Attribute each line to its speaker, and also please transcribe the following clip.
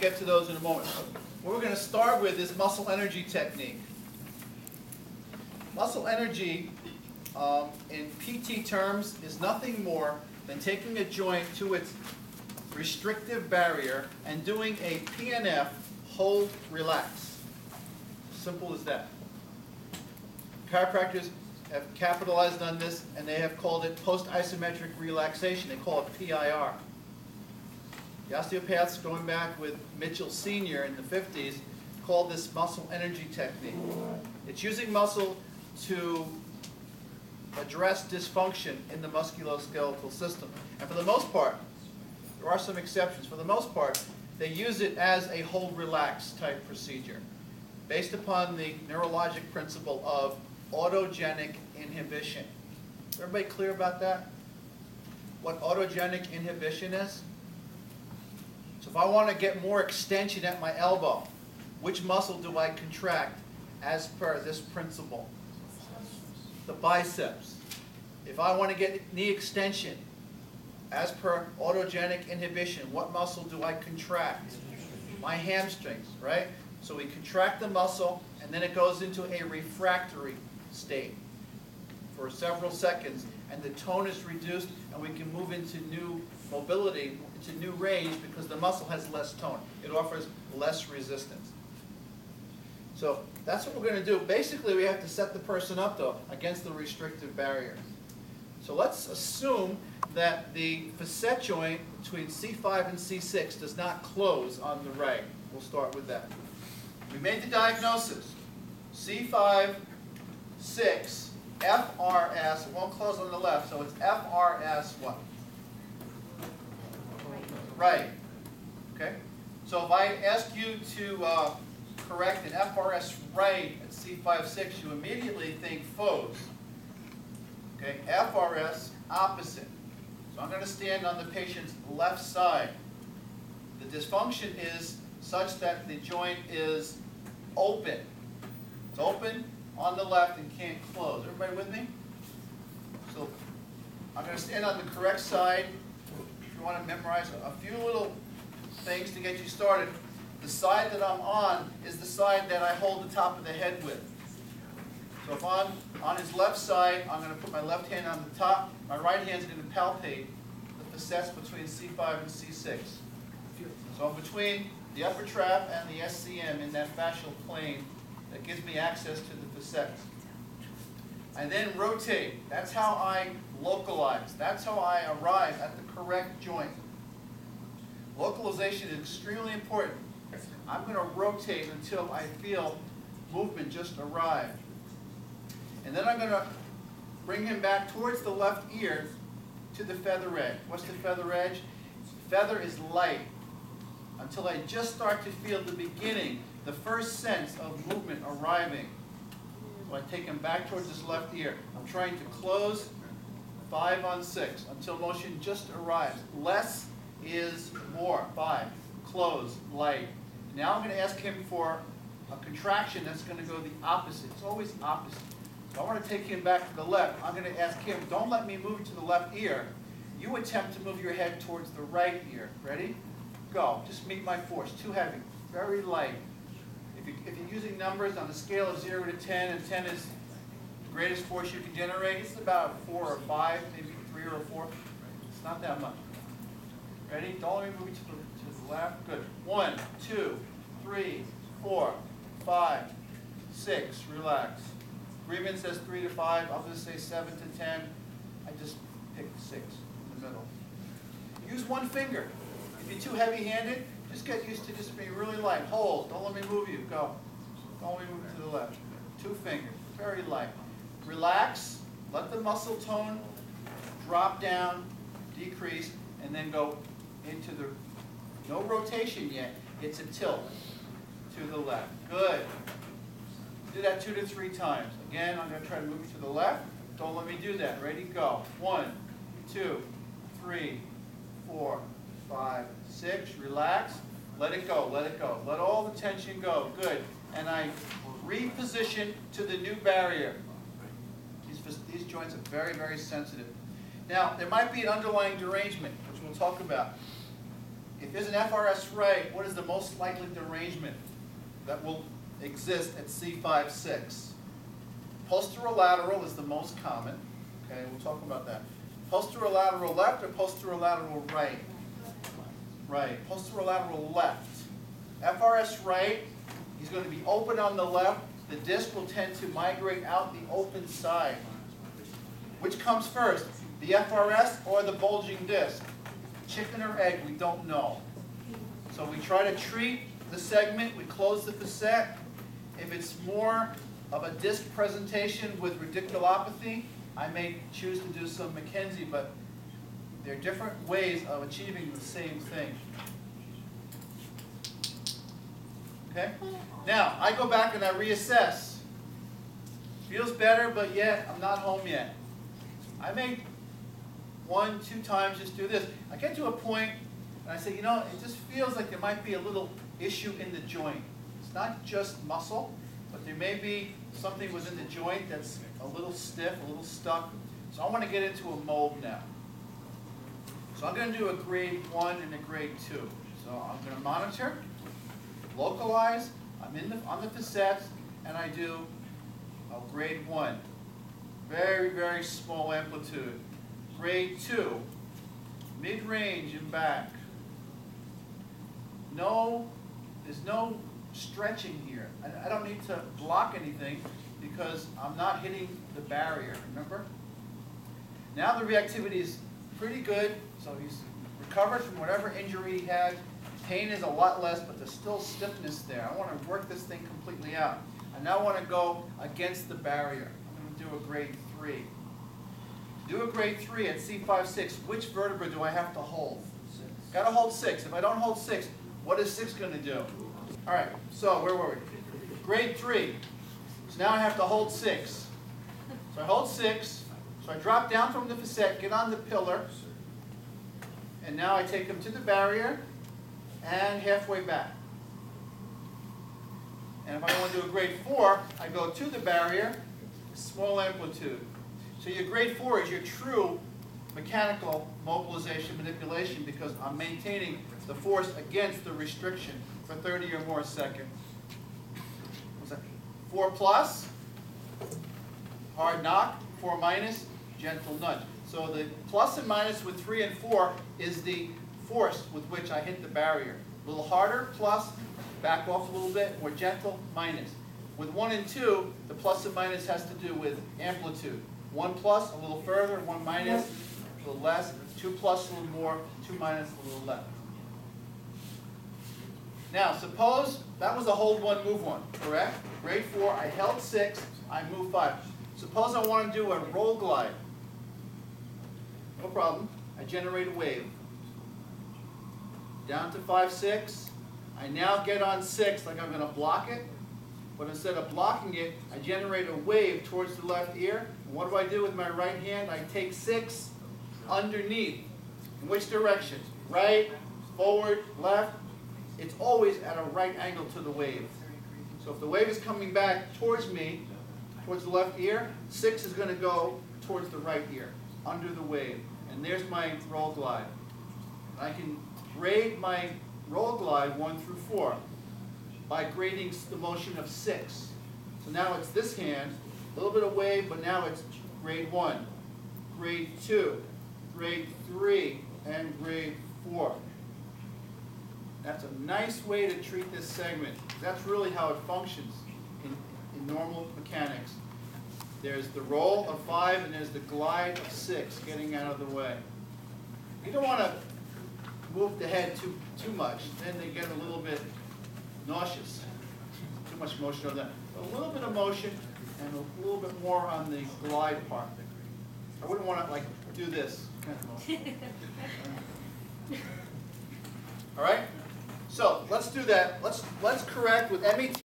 Speaker 1: get to those in a moment. What we're going to start with is muscle energy technique. Muscle energy, in PT terms, is nothing more than taking a joint to its restrictive barrier and doing a PNF, hold, relax. Simple as that. Chiropractors have capitalized on this, and they have called it post-isometric relaxation. They call it PIR. The osteopaths, going back with Mitchell Sr. in the 50s, called this muscle energy technique. It's using muscle to address dysfunction in the musculoskeletal system. And for the most part, there are some exceptions, for the most part, they use it as a hold relax type procedure, based upon the neurologic principle of autogenic inhibition. Is everybody clear about that? What autogenic inhibition is? So if I want to get more extension at my elbow, which muscle do I contract as per this principle? The biceps. If I want to get knee extension, as per autogenic inhibition, what muscle do I contract? My hamstrings, right? So we contract the muscle, and then it goes into a refractory state for several seconds, and the tone is reduced, and we can move into new mobility, into new range, because the muscle has less tone. It offers less resistance. So that's what we're going to do. Basically, we have to set the person up, though, against the restrictive barrier. So let's assume that the facet joint between C5 and C6 does not close on the right. We'll start with that. We made the diagnosis. C5, 6, FRS. It won't close on the left, so it's FRS what? Right. Okay? So if I ask you to correct an FRS right at C5, 6, you immediately think FOS. Okay? FRS, opposite. So I'm going to stand on the patient's left side. The dysfunction is such that the joint is open. It's open on the left and can't close. Everybody with me? So I'm going to stand on the correct side. If you want to memorize a few little things to get you started, the side that I'm on is the side that I hold the top of the head with. So if I'm on his left side, I'm going to put my left hand on the top. My right hand is going to palpate the facets between C5 and C6. So I'm between the upper trap and the SCM in that fascial plane that gives me access to the facets. I then rotate. That's how I localize. That's how I arrive at the correct joint. Localization is extremely important. I'm going to rotate until I feel movement just arrive. And then I'm going to bring him back towards the left ear to the feather edge. What's the feather edge? Feather is light until I just start to feel the beginning, the first sense of movement arriving. So I take him back towards his left ear. I'm trying to close 5 on 6 until motion just arrives. Less is more. 5. Close. Light. Now I'm going to ask him for a contraction that's going to go the opposite. It's always opposite. So I want to take him back to the left. I'm going to ask him, don't let me move to the left ear. You attempt to move your head towards the right ear. Ready? Go. Just meet my force. Too heavy. Very light. If you're using numbers on a scale of 0 to 10, and 10 is the greatest force you can generate, it's about 4 or 5, maybe 3 or 4. It's not that much. Ready? Don't let me move you to the left. Good. 1, 2, 3, 4, 5, 6. Relax. Agreement says 3 to 5. I'll just say 7 to 10. I just picked 6 in the middle. Use one finger. If you're too heavy-handed, just get used to just being really light. Hold. Don't let me move you. Go. Don't let me move to the left. 2 fingers. Very light. Relax. Let the muscle tone drop down, decrease, and then go into the, no rotation yet. It's a tilt to the left. Good. Do that 2 to 3 times. Again, I'm going to try to move you to the left. Don't let me do that. Ready? Go. 1, 2, 3, 4, 5, 6. Relax. Let it go. Let it go. Let all the tension go. Good. And I reposition to the new barrier. These joints are very, very sensitive. Now, there might be an underlying derangement, which we'll talk about. if there's an FRS right, what is the most likely derangement that will exist at C5-6? Posterolateral is the most common. Okay, we'll talk about that. Posterolateral left or posterolateral right? Right. Posterolateral left. FRS right, he's going to be open on the left. The disc will tend to migrate out the open side. Which comes first, the FRS or the bulging disc? Chicken or egg, we don't know. So we try to treat the segment, we close the facet. If it's more of a disc presentation with radiculopathy, I may choose to do some McKenzie, but there are different ways of achieving the same thing. Okay? Now, I go back and I reassess. Feels better, but yet I'm not home yet. I may 1, 2 times just do this. I get to a point and I say, you know, it just feels like there might be a little issue in the joint. It's not just muscle, but there may be something within the joint that's a little stiff, a little stuck. So I want to get into a mold now. So I'm going to do a grade 1 and a grade 2. So I'm going to monitor, localize, I'm on the facets, and I do a grade 1. Very, very small amplitude. Grade 2, mid-range and back. No, there's no stretching here. I don't need to block anything because I'm not hitting the barrier, remember? Now the reactivity is pretty good, so he's recovered from whatever injury he had. Pain is a lot less, but there's still stiffness there. I want to work this thing completely out. I now want to go against the barrier. I'm going to do a grade 3. To do a grade 3 at C5-6, which vertebra do I have to hold? Got to hold 6. If I don't hold 6, what is 6 going to do? All right, so where were we? Grade 3. So now I have to hold 6. So I hold 6. So I drop down from the facet, get on the pillar, and now I take him to the barrier and halfway back. And if I want to do a grade 4, I go to the barrier, small amplitude. So your grade 4 is your true mechanical mobilization manipulation because I'm maintaining the force against the restriction for 30 or more seconds. What's that? 4 plus, hard knock, 4 minus, gentle nudge. So the plus and minus with 3 and 4 is the force with which I hit the barrier. A little harder, plus, back off a little bit, more gentle, minus. With 1 and 2, the plus and minus has to do with amplitude. 1 plus, a little further, 1 minus, a little less, 2 plus, a little more, 2 minus, a little less. Now, suppose that was a hold 1, move 1, correct? Grade 4, I held 6, I moved 5. Suppose I want to do a roll glide. No problem. I generate a wave. Down to 5-6. I now get on 6 like I'm going to block it. But instead of blocking it, I generate a wave towards the left ear. And what do I do with my right hand? I take 6 underneath. In which direction? Right, forward, left. It's always at a right angle to the wave. So if the wave is coming back towards me, towards the left ear, 6 is going to go towards the right ear, under the wave. And there's my roll glide. I can grade my roll glide 1 through 4 by grading the motion of 6. So now it's this hand, a little bit of wave, but now it's grade 1, grade 2, grade 3, and grade 4. That's a nice way to treat this segment. That's really how it functions in normal mechanics. There's the roll of 5 and there's the glide of 6 getting out of the way. You don't want to move the head too much. Then they get a little bit nauseous. Too much motion on that. A little bit of motion and a little bit more on the glide part. I wouldn't want to like do this kind of motion. All right? So let's do that. Let's correct with MET.